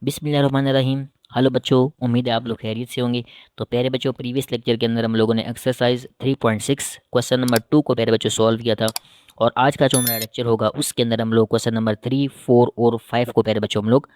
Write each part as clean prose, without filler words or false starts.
बिस्मिल्लाहिर्रहमानिर्रहीम। हेलो बच्चों, उम्मीद है आप लोग खैरियत से होंगे। तो प्यारे बच्चों, प्रीवियस लेक्चर के अंदर हम लोगों ने एक्सरसाइज 3.6 क्वेश्चन नंबर 2 को प्यारे बच्चों सॉल्व किया था। और आज का जो हमारा लेक्चर होगा उसके अंदर हम लोग क्वेश्चन नंबर 3, 4 और 5 को प्यारे बच्चों हम लोग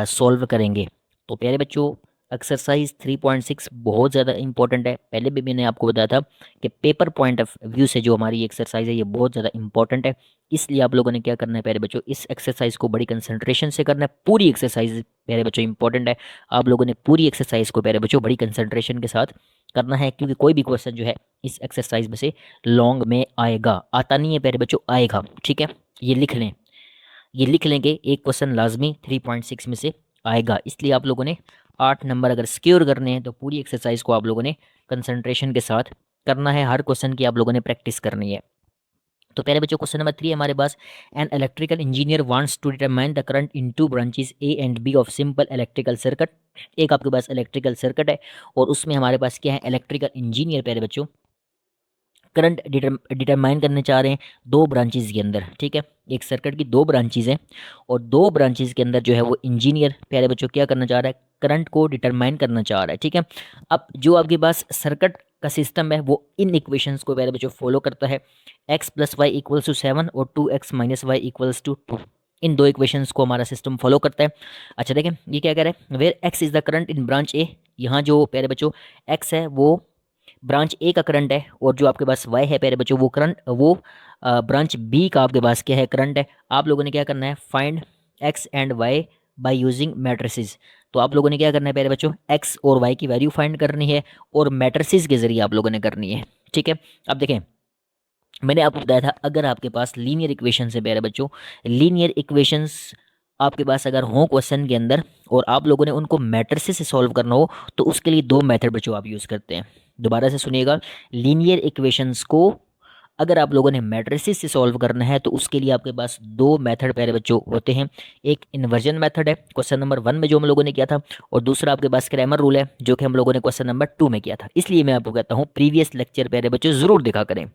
सॉल्व करेंगे। तो प्यारे बच्चों, एक्सरसाइज 3.6 बहुत ज़्यादा इंपॉर्टेंट है। पहले भी मैंने आपको बताया था कि पेपर पॉइंट ऑफ व्यू से जो हमारी एक्सरसाइज है ये बहुत ज़्यादा इंपॉर्टेंट है। इसलिए आप लोगों ने क्या करना है प्यारे बच्चों, इस एक्सरसाइज को बड़ी कंसंट्रेशन से करना है। पूरी एक्सरसाइज प्यारे बच्चों इंपॉर्टेंट है। आप लोगों ने पूरी एक्सरसाइज को प्यारे बच्चों बड़ी कंसंट्रेशन के साथ करना है, क्योंकि कोई भी क्वेश्चन जो है इस एक्सरसाइज में से लॉन्ग में आएगा। आता नहीं है प्यारे बच्चों, आएगा। ठीक है, ये लिख लें, ये लिख लेंगे, एक क्वेश्चन लाजमी 3.6 में से आएगा। इसलिए आप लोगों ने 8 नंबर अगर सिक्योर करने हैं तो पूरी एक्सरसाइज को आप लोगों ने कंसंट्रेशन के साथ करना है। हर क्वेश्चन की आप लोगों ने प्रैक्टिस करनी है। तो पहले बच्चों, क्वेश्चन नंबर 3 हमारे पास, an electrical engineer wants to determine the current in two branches A and B of simple electrical circuit. एक आपके पास इलेक्ट्रिकल सर्किट है और उसमें हमारे पास क्या है, इलेक्ट्रिकल इंजीनियर पहले बच्चों करंट डिटरमाइन करने चाह रहे हैं दो ब्रांचेस के अंदर। ठीक है, एक सर्किट की दो ब्रांचेस हैं और दो ब्रांचेस के अंदर जो है वो इंजीनियर प्यारे बच्चों क्या करना चाह रहा है, करंट को डिटरमाइन करना चाह रहा है। ठीक है, अब जो आपके पास सर्किट का सिस्टम है वो इन इक्वेशंस को प्यारे बच्चों फॉलो करता है। x plus y equals to 7 और 2x minus y equals to 2, इन दो इक्वेशंस को हमारा सिस्टम फॉलो करता है। अच्छा देखें, ये क्या कह रहा है, where x is the current in branch A. यहाँ जो प्यारे बच्चों x है वो ब्रांच ए का करंट है, और जो आपके पास वाई है प्यारे बच्चों वो करंट, वो ब्रांच बी का आपके पास क्या है, करंट है। आप लोगों ने क्या करना है, find x and y by using matrices. तो आप लोगों ने क्या करना है प्यारे बच्चों, एक्स और वाई की वैल्यू फाइंड करनी है और मैट्रिसेस के जरिए आप लोगों ने करनी है। ठीक है, अब देखें, मैंने आपको बताया था अगर आपके पास लीनियर इक्वेशन है प्यारे बच्चों, लीनियर इक्वेशंस आपके पास अगर हो क्वेश्चन के अंदर और आप लोगों ने उनको मैट्रिसेस से सॉल्व करना हो तो उसके लिए दो मेथड बच्चों आप यूज़ करते हैं। दोबारा से सुनिएगा, लीनियर इक्वेशंस को अगर आप लोगों ने मैट्रिसेस से सॉल्व करना है तो उसके लिए आपके पास दो मेथड प्यारे बच्चों होते हैं। एक इन्वर्जन मेथड है क्वेश्चन नंबर 1 में जो हम लोगों ने किया था, और दूसरा आपके पास क्रैमर रूल है जो कि हम लोगों ने क्वेश्चन नंबर 2 में किया था। इसलिए मैं आपको कहता हूँ प्रीवियस लेक्चर प्यारे बच्चों ज़रूर देखा करें।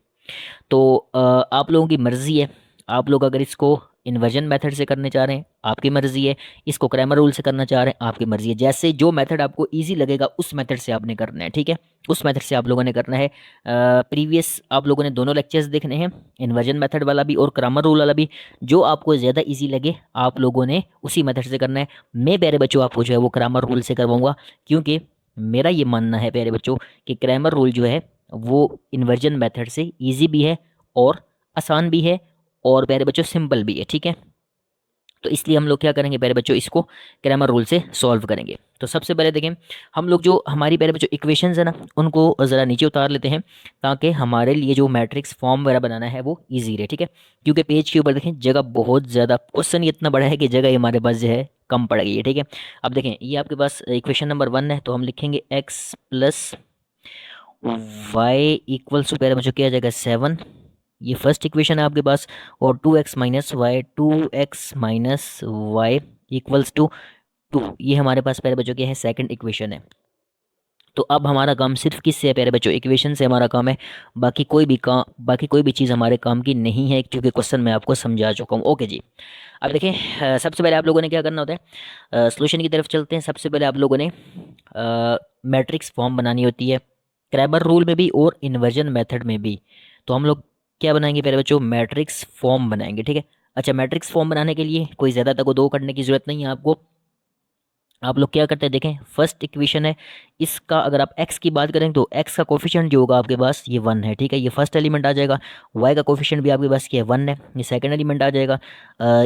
तो आप लोगों की मर्ज़ी है, आप लोग अगर इसको इन्वर्जन मेथड से करने चाह रहे हैं आपकी मर्ज़ी है, इसको क्रैमर रूल से करना चाह रहे हैं आपकी मर्ज़ी है। जैसे जो मेथड आपको इजी लगेगा उस मेथड से आपने करना है। ठीक है, उस मेथड से आप लोगों ने करना है। प्रीवियस आप लोगों ने दोनों लेक्चर्स देखने हैं, इन्वर्जन मेथड वाला भी और क्रैमर रूल वाला भी। जो आपको ज़्यादा ईजी लगे आप लोगों ने उसी मेथड से करना है। मैं प्यारे बच्चों आपको जो है वो क्रैमर रूल से करवाऊँगा, क्योंकि मेरा ये मानना है प्यारे बच्चों कि क्रैमर रूल जो है वो इन्वर्जन मेथड से ईजी भी है और आसान भी है और प्यारे बच्चों सिंपल भी है। ठीक है, तो इसलिए हम लोग क्या करेंगे प्यारे बच्चों, इसको ग्रामर रूल से सॉल्व करेंगे। तो सबसे पहले देखें, हम लोग जो हमारी प्यारे बच्चों इक्वेशंस है ना उनको ज़रा नीचे उतार लेते हैं ताकि हमारे लिए जो मैट्रिक्स फॉर्म वगैरह बनाना है वो ईजी रहे। ठीक है, क्योंकि पेज के ऊपर देखें जगह बहुत ज़्यादा, क्वेश्चन इतना बड़ा है कि जगह हमारे पास जो है कम पड़ गई है। ठीक है, अब देखें ये आपके पास इक्वेशन नंबर 1 है तो हम लिखेंगे x plus y equals to प्यारे बच्चों क्या आ जाएगा 7, ये फर्स्ट इक्वेशन है आपके पास। और 2x minus y equals to 2, ये हमारे पास प्यारे बच्चों क्या है, सेकंड इक्वेशन है। तो अब हमारा काम सिर्फ किससे है प्यारे बच्चों, इक्वेशन से हमारा काम है। बाकी कोई भी चीज़ हमारे काम की नहीं है, क्योंकि क्वेश्चन मैं आपको समझा चुका हूँ। ओके जी, अब देखें, सबसे पहले आप लोगों ने क्या करना होता है, सॉल्यूशन की तरफ चलते हैं। सबसे पहले आप लोगों ने मैट्रिक्स फॉर्म बनानी होती है, क्रैमर रूल में भी और इन्वर्जन मेथड में भी। तो हम लोग क्या बनाएंगे प्यारे बच्चों, मैट्रिक्स फॉर्म बनाएंगे। ठीक है, अच्छा मैट्रिक्स फॉर्म बनाने के लिए कोई ज़्यादा तक दो करने की ज़रूरत नहीं है आपको। आप लोग क्या करते हैं, देखें फर्स्ट इक्वेशन है, इसका अगर आप x की बात करें तो x का कोफिशिएंट जो होगा आपके पास ये 1 है। ठीक है, ये फर्स्ट एलिमेंट आ जाएगा। y का कोफिशिएंट भी आपके पास क्या है, 1 है, ये सेकंड एलिमेंट आ जाएगा।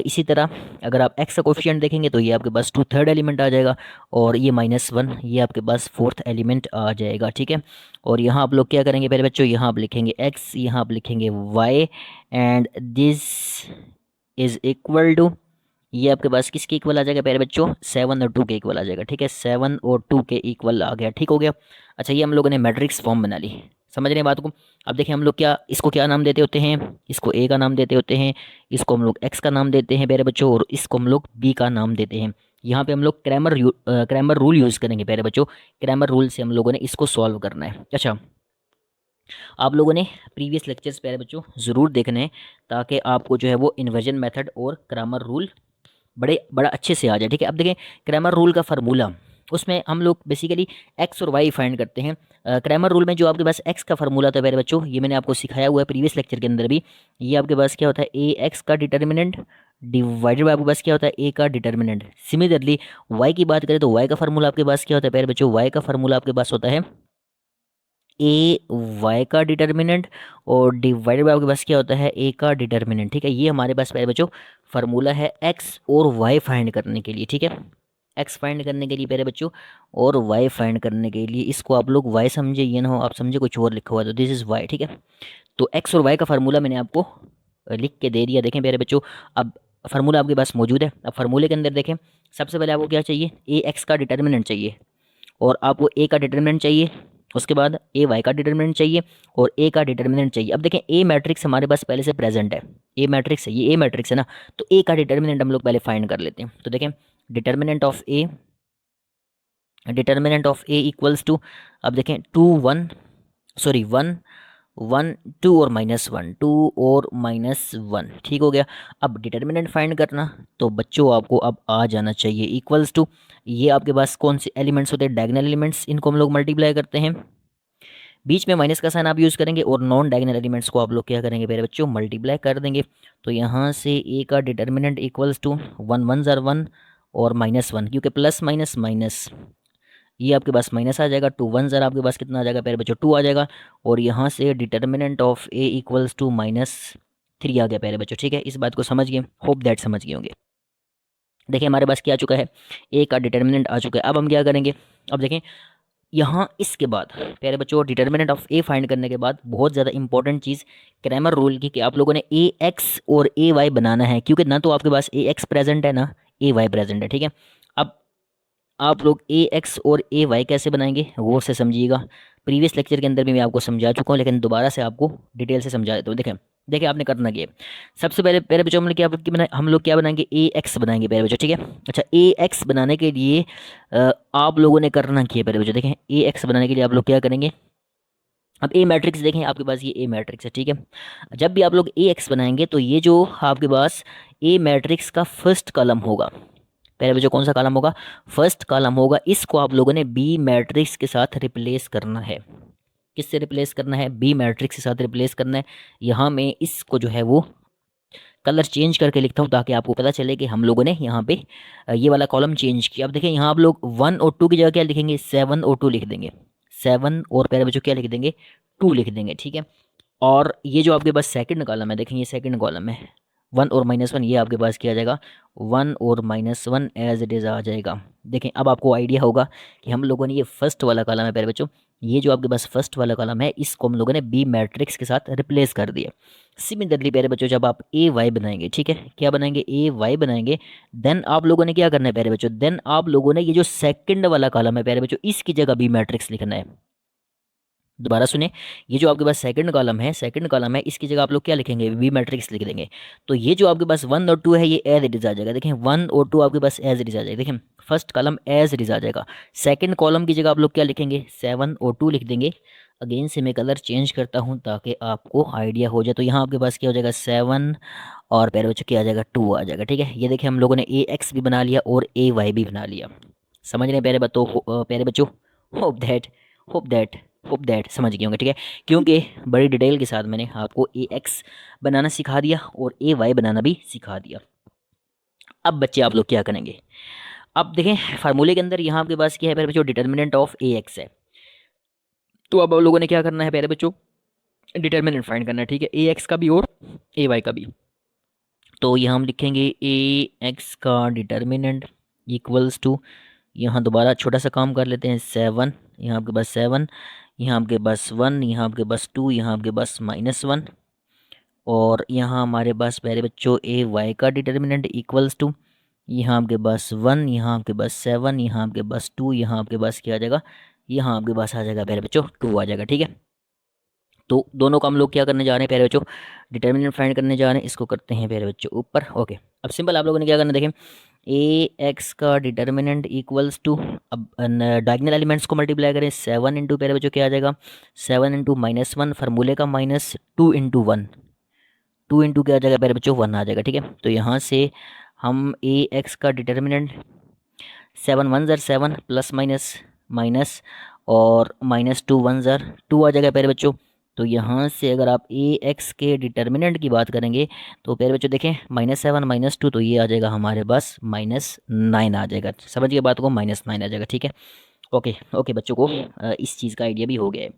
इसी तरह अगर आप x का कोफिशिएंट देखेंगे तो ये आपके पास 2 थर्ड एलिमेंट आ जाएगा, और ये -1 ये आपके पास फोर्थ एलिमेंट आ जाएगा। ठीक है, और यहाँ आप लोग क्या करेंगे पहले बच्चों, यहाँ आप लिखेंगे x, यहाँ आप लिखेंगे y, and this is equal to, ये आपके पास किसके इक्वल आ जाएगा प्यारे बच्चों, 7 और 2 के इक्वल आ जाएगा। ठीक है, 7 और 2 के इक्वल आ गया। ठीक हो गया। अच्छा, ये हम लोगों ने मैट्रिक्स फॉर्म बना ली, समझ रहे हैं बात को। अब देखिए हम लोग क्या इसको क्या नाम देते होते हैं, इसको ए का नाम देते होते हैं, इसको हम लोग एक्स का नाम देते हैं प्यारे बच्चों, और इसको हम लोग बी का नाम देते हैं। यहाँ पे हम लोग क्रैमर रूल यूज़ करेंगे प्यारे बच्चों, क्रैमर रूल से हम लोगों ने इसको सॉल्व करना है। अच्छा, आप लोगों ने प्रीवियस लेक्चर्स प्यारे बच्चों ज़रूर देखने हैं ताकि आपको जो है वो इन्वर्जन मेथड और क्रैमर रूल बड़ा अच्छे से आ जाए, ठीक है। अब देखें क्रैमर रूल का फार्मूला, उसमें हम लोग बेसिकली एक्स और वाई फाइंड करते हैं। क्रैमर रूल में जो आपके पास एक्स का फार्मूला था मेरे बच्चों, ये मैंने आपको सिखाया हुआ है प्रीवियस लेक्चर के अंदर भी। ये आपके पास क्या होता है, ए एक्स का डिटर्मिनेंट डिवाइडेड बाय आपके पास क्या होता है, ए का डिटर्मिनेंट। सिमिलरली वाई की बात करें तो वाई का फार्मूला आपके पास क्या होता है प्यारे बच्चों, वाई का फार्मूला आपके पास होता है ए वाई का डिटर्मिनेंट और डिवाइडेड बाय आपके पास क्या होता है, ए का डिटर्मिनेंट, ठीक है। ये हमारे पास प्यारे बच्चों फार्मूला है एक्स और वाई फाइंड करने के लिए, ठीक है। एक्स फाइंड करने के लिए प्यारे बच्चों और वाई फाइंड करने के लिए, इसको आप लोग वाई समझे, ये ना हो आप समझे कुछ और लिखा हुआ है, तो दिस इज़ वाई, ठीक है। तो एक्स और वाई का फार्मूला मैंने आपको लिख के दे दिया। देखें प्यारे बच्चों, अब फार्मूला आपके पास मौजूद है। अब फार्मूले के अंदर देखें, सबसे पहले आपको क्या चाहिए, ए एक्स का डिटर्मिनेंट चाहिए और आपको ए का डिटर्मिनेंट चाहिए, उसके बाद ए वाई का डिटर्मिनेंट चाहिए और ए का डिटर्मिनेंट चाहिए। अब देखें ए मैट्रिक्स हमारे पास पहले से प्रेजेंट है, ए मैट्रिक्स है, ये ए मैट्रिक्स है ना, तो ए का डिटर्मिनेंट हम लोग पहले फाइंड कर लेते हैं। तो देखें determinant of A equals to, अब देखें two one sorry one one two और -1 ठीक हो गया। अब डिटर्मिनेंट फाइंड करना, तो बच्चों आपको अब आ जाना चाहिए इक्वल्स टू, ये आपके पास कौन से एलिमेंट्स होते हैं, डायगोनल एलिमेंट्स, इनको हम लोग मल्टीप्लाई करते हैं, बीच में माइनस का साइन आप यूज़ करेंगे और नॉन डायगोनल एलिमेंट्स को आप लोग क्या करेंगे मेरे बच्चों, मल्टीप्लाई कर देंगे। तो यहाँ से ए का डिटर्मिनेंट इक्वल्स टू 1 1 और -1, क्योंकि प्लस माइनस माइनस, ये आपके पास माइनस आ जाएगा, 2 1 आपके पास कितना आ जाएगा प्यारे बच्चों, 2 आ जाएगा। और यहाँ से determinant of A equals to -3 आ गया प्यारे बच्चों, ठीक है। इस बात को समझ गए, होप दैट समझ गए होंगे। देखिए हमारे पास क्या आ चुका है, ए का डिटर्मिनेंट आ चुका है। अब हम क्या करेंगे, अब देखें यहाँ इसके बाद प्यारे बच्चों डिटर्मिनेंट ऑफ ए फाइंड करने के बाद बहुत ज़्यादा इंपॉर्टेंट चीज़ क्रैमर रूल की, कि आप लोगों ने ए एक्स और ए वाई बनाना है, क्योंकि ना तो आपके पास ए एक्स प्रेजेंट है ना ए वाई प्रेजेंट है, ठीक है। अब आप लोग ए एक्स और ए वाई कैसे बनाएंगे वो से समझिएगा। प्रीवियस लेक्चर के अंदर भी मैं आपको समझा चुका हूँ, लेकिन दोबारा से आपको डिटेल से समझा देता हूँ। देखें देखिए आपने करना क्या है, सबसे पहले पहले बच्चों हम लोग क्या बनाएंगे, ए एक्स बनाएंगे पहले बच्चों, ठीक है। अच्छा ए एक्स बनाने के लिए आप लोगों ने करना क्या है पहले बच्चों, देखें ए एक्स बनाने के लिए आप लोग क्या करेंगे। अब ए मैट्रिक्स देखें आपके पास, ये ए मैट्रिक्स है, ठीक है। जब भी आप लोग ए एक्स बनाएंगे तो ये जो आपके पास ए मैट्रिक्स का फर्स्ट कॉलम होगा, पहले बच्चों कौन सा कॉलम होगा, फर्स्ट कॉलम होगा, इसको आप लोगों ने बी मैट्रिक्स के साथ रिप्लेस करना है। किससे रिप्लेस करना है, बी मैट्रिक्स के साथ रिप्लेस करना है। यहाँ मैं इसको जो है वो कलर चेंज करके लिखता हूँ ताकि आपको पता चले कि हम लोगों ने यहाँ पे ये वाला कॉलम चेंज किया। अब देखिए यहाँ आप लोग 1 और 2 की जगह क्या लिखेंगे, 7 और 2 लिख देंगे, 7 और पहले बच्चों क्या लिख देंगे, 2 लिख देंगे, ठीक है। और ये जो आपके पास सेकंड कॉलम है, देखें ये सेकंड कॉलम है, 1 और -1, ये आपके पास किया जाएगा 1 और -1 एज इट इज़ आ जाएगा। देखें अब आपको आइडिया होगा कि हम लोगों ने ये फर्स्ट वाला कॉलम है प्यारे बच्चों, ये जो आपके पास फर्स्ट वाला कॉलम है इसको हम लोगों ने बी मैट्रिक्स के साथ रिप्लेस कर दिया। सिमिलरली प्यारे बच्चों जब आप ए वाई बनाएंगे, ठीक है, क्या बनाएंगे, ए वाई बनाएंगे, देन आप लोगों ने क्या करना है प्यारे बच्चों, देन आप लोगों ने ये जो सेकंड वाला कॉलम है प्यारे बच्चों इसकी जगह बी मैट्रिक्स लिखना है। दोबारा सुने, ये जो आपके पास सेकंड कॉलम है इसकी जगह आप लोग क्या लिखेंगे, वी मैट्रिक्स लिख देंगे। तो ये जो आपके पास 1 और 2 है ये एज इट इज आ जाएगा, देखें 1 और 2 आपके पास एज इट इज आ जाएगा, देखें first column as it is आ जाएगा। सेकंड कॉलम की जगह आप लोग क्या लिखेंगे, 7 और 2 लिख देंगे। अगेन से मैं कलर चेंज करता हूँ ताकि आपको आइडिया हो जाए। तो यहाँ आपके पास क्या हो जाएगा, 7 और पहले बच्चों क्या आ जाएगा, 2 आ जाएगा, ठीक है। ये देखिए हम लोगों ने ए एक्स भी बना लिया और ए वाई भी बना लिया। समझ रहे हैं प्यारे बच्चों, hope that hope that hope that समझ गए होंगे, ठीक है। क्योंकि बड़ी डिटेल के साथ मैंने आपको ए एक्स बनाना सिखा दिया और ए वाई बनाना भी सिखा दिया। अब बच्चे आप लोग क्या करेंगे, अब देखें फार्मूले के अंदर यहाँ आपके पास क्या है पहले बच्चों, डिटर्मिनेंट ऑफ ए एक्स है। तो अब आप लोगों ने क्या करना है पहले बच्चों, डिटर्मिनेंट फाइंड करना है, ठीक है, ए एक्स का भी और ए वाई का भी। तो यहाँ हम लिखेंगे ए एक्स का डिटर्मिनेंट इक्वल्स टू, यहाँ दोबारा छोटा सा काम कर लेते हैं, 7, यहाँ आपके पास 7, यहाँ आपके पास 1, यहाँ आपके पास 2, यहाँ आपके पास -1, और यहाँ हमारे पास पहले बच्चों ए वाई का डिटर्मिनेंट इक्वल्स टू, यहाँ आपके पास 1, यहाँ आपके पास 7, यहाँ आपके पास 2, यहाँ आपके पास क्या आ जाएगा, यहाँ आपके पास आ जाएगा पहले बच्चों 2 आ जाएगा, ठीक है। तो दोनों का हम लोग क्या करने जा रहे हैं प्यारे बच्चों, डिटर्मिनेंट फाइंड करने जा रहे हैं, इसको करते हैं प्यारे बच्चों ऊपर, ओके। अब सिंपल आप लोगों ने क्या करना है, देखें ए एक्स का डिटर्मिनेंट इक्वल्स टू, अब डायगोनल एलिमेंट्स को मल्टीप्लाई करें, 7 इंटू प्यारे बच्चों क्या आ जाएगा, 7 इंटू -1, फार्मूले का -2 इंटू 1, 2 इंटू क्या आ जाएगा प्यारे बच्चों, 1 आ जाएगा, ठीक है। तो यहाँ से हम ए एक्स का डिटर्मिनेंट 7 वन ज़र 7 प्लस माइनस माइनस और -2 1 ज़र 2 आ जाएगा प्यारे बच्चों। तो यहाँ से अगर आप ए एक्स के डिटर्मिनेंट की बात करेंगे तो प्यारे बच्चों देखें -7 -2, तो ये आ जाएगा हमारे पास -9 आ जाएगा। समझ गए बात को, -9 आ जाएगा। ठीक है, ओके ओके बच्चों को इस चीज़ का आइडिया भी हो गया है।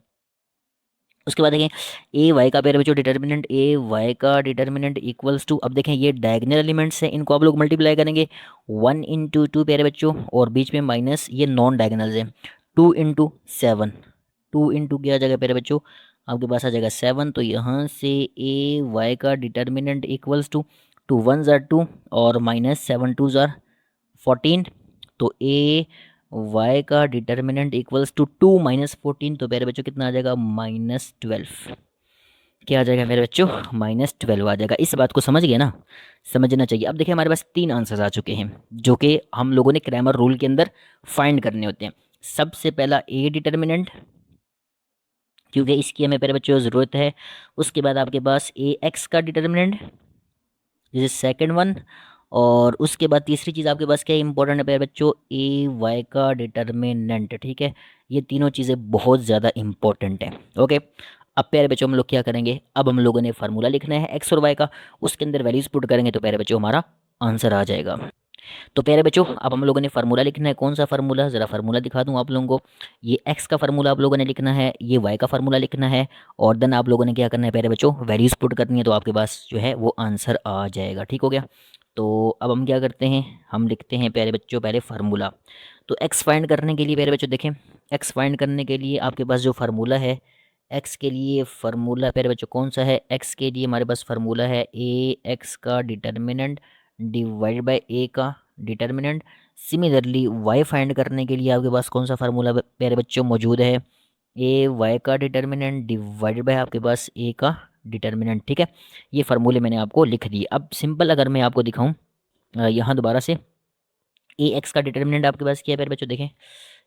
उसके बाद देखें ए वाई का प्यारे बच्चों डिटर्मिनेंट, ए वाई का डिटर्मिनेंट इक्वल्स टू, अब देखें ये डायगोनल एलिमेंट्स हैं, इनको आप लोग मल्टीप्लाई करेंगे 1 × 2 प्यारे बच्चों, और बीच में माइनस, ये नॉन डायगोनल्स हैं। 2 × 7, 2 क्या आ जाएगा प्यारे बच्चों, आपके पास आ जाएगा 7। तो यहाँ से ए वाई का डिटर्मिनेंट इक्वल्स टू 2 1 ज़ार 2 और -7 2 ज़ार 14। तो ए वाई का डिटर्मिनेंट इक्वल्स टू 2 -14, तो मेरे बच्चों कितना आ जाएगा -12। क्या आ जाएगा मेरे बच्चों, -12 आ जाएगा। इस बात को समझ गए ना, समझना चाहिए। अब देखिए हमारे पास 3 आंसर्स आ चुके हैं जो कि हम लोगों ने क्रैमर रूल के अंदर फाइंड करने होते हैं। सबसे पहला ए डिटर्मिनेंट, क्योंकि इसकी हमें मेरे बच्चों ज़रूरत है। उसके बाद आपके पास ए एक्स का determinant, this is second one. और उसके बाद तीसरी चीज़ आपके पास क्या इंपॉर्टेंट है प्यारे बच्चों, ए वाई का डिटर्मिनेंट। ठीक है, ये तीनों चीज़ें बहुत ज़्यादा इंपॉर्टेंट हैं। ओके, अब प्यारे बच्चों हम लोग क्या करेंगे, अब हम लोगों ने फार्मूला लिखना है एक्स और वाई का, उसके अंदर वैल्यूज पुट करेंगे तो प्यारे बच्चों हमारा आंसर आ जाएगा। तो प्यारे बच्चों अब हम लोगों ने फार्मूला लिखना है। कौन सा फार्मूला, ज़रा फार्मूला दिखा दूं आप लोगों को। ये एक्स का फार्मूला आप लोगों ने लिखना है, ये वाई का फार्मूला लिखना है, और देन आप लोगों ने क्या करना है प्यारे बच्चों, वैल्यूज पुट करनी है, तो आपके पास जो है वो आंसर आ जाएगा। ठीक हो गया। तो अब हम क्या करते हैं, हम लिखते हैं प्यारे बच्चों पहले फार्मूला। तो एक्स फाइंड करने के लिए प्यारे बच्चों देखें, एक्स फाइंड करने के लिए आपके पास जो फार्मूला है, एक्स के लिए फार्मूला प्यारे बच्चों कौन सा है, एक्स के लिए हमारे पास फार्मूला है ए एक्स का डिटर्मिनेंट डिवाइड बाय ए का डिटर्मिनेंट। सिमिलरली वाई फाइंड करने के लिए आपके पास कौन सा फार्मूला प्यारे बच्चों मौजूद है, ए वाई का डिटर्मिनेंट डिवाइडेड बाय आपके पास ए का डिटर्मिनेंट। ठीक है, ये फार्मूले मैंने आपको लिख दिए। अब सिंपल अगर मैं आपको दिखाऊं यहाँ दोबारा से, ए एक्स का डिटर्मिनेंट आपके पास क्या है प्यारे बच्चों देखें,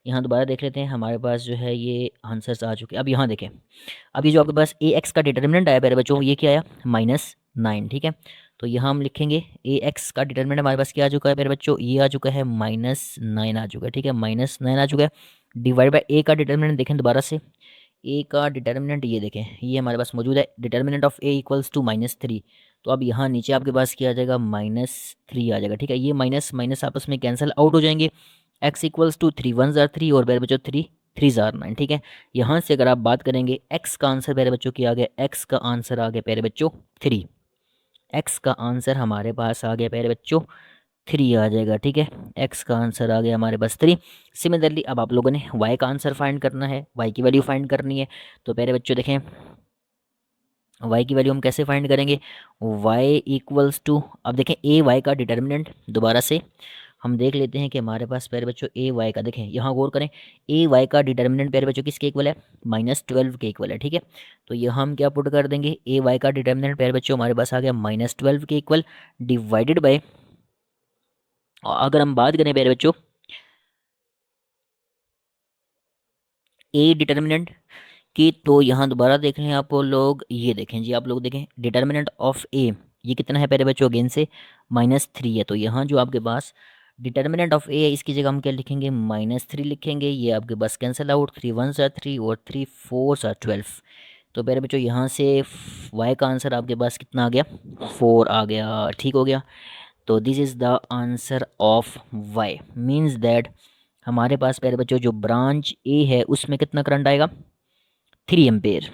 यहाँ दोबारा देख लेते हैं, हमारे पास जो है ये आंसर्स आ चुके हैं। अब यहाँ देखें, अब ये जो आपके पास ए एक्स का डिटर्मिनेंट आया प्यारे बच्चों, ये क्या आया -9। ठीक है, तो यहाँ हम लिखेंगे ए एक्स का डिटर्मिनेंट हमारे पास क्या आ चुका है प्यारे बच्चों, ये आ चुका है -9 आ चुका है। ठीक है, -9 आ चुका है। डिवाइड बाय ए का डिटर्मिनेंट देखें दोबारा से, ए का डिटर्मिनेंट ये देखें, ये हमारे पास मौजूद है, determinant of A equals to -3। तो अब यहाँ नीचे आपके पास क्या आ जाएगा, -3 आ जाएगा। ठीक है, ये माइनस माइनस आपस में कैंसिल आउट हो जाएंगे। एक्स इक्वल्स टू 3 1 ज़ार 3 और मेरे बच्चों 3 3 ज़ार 9। ठीक है, यहाँ से अगर आप बात करेंगे एक्स का आंसर मेरे बच्चों क्या आ गया, एक्स का आंसर आ गया प्यारे बच्चों 3। एक्स का आंसर हमारे पास आ गया प्यारे बच्चों 3 आ जाएगा। ठीक है, एक्स का आंसर आ गया हमारे पास 3। सिमिलरली अब आप लोगों ने वाई का आंसर फाइंड करना है, वाई की वैल्यू फाइंड करनी है। तो प्यारे बच्चों देखें वाई की वैल्यू हम कैसे फाइंड करेंगे, वाई इक्वल्स टू, अब देखें ए वाई का डिटर्मिनेंट दोबारा से हम देख लेते हैं कि हमारे पास प्यारे बच्चों ए वाई का, देखें यहाँ गौर करें, ए वाई का डिटर्मिनेंट प्यारे बच्चों किसके इक्वल है, -12 के इक्वल है। ठीक है, तो यहाँ हम क्या पुट कर देंगे, ए वाई का डिटर्मिनेंट प्यारे बच्चों हमारे पास आ गया -12 के इक्वल, डिवाइडेड बाय, अगर हम बात करें प्यारे बच्चों ए डिटर्मिनेंट की, तो यहाँ दोबारा देख लें आप लोग, ये देखें जी आप लोग देखें डिटर्मिनेंट ऑफ ए ये कितना है प्यारे बच्चों, अगेन से -3 है। तो यहाँ जो आपके पास डिटर्मिनेंट ऑफ ए है, इसकी जगह हम क्या लिखेंगे, -3 लिखेंगे। ये आपके पास कैंसिल आउट, 3 1 ज़ार 3 और 3 4 ज़ार 12। तो प्यारे बच्चों यहाँ से वाई का आंसर आपके पास कितना आ गया, 4 आ गया। ठीक हो गया, तो this is the answer of y, means that हमारे पास प्यारे बच्चों जो ब्रांच ए है उसमें कितना करंट आएगा, 3 एम्पेयर।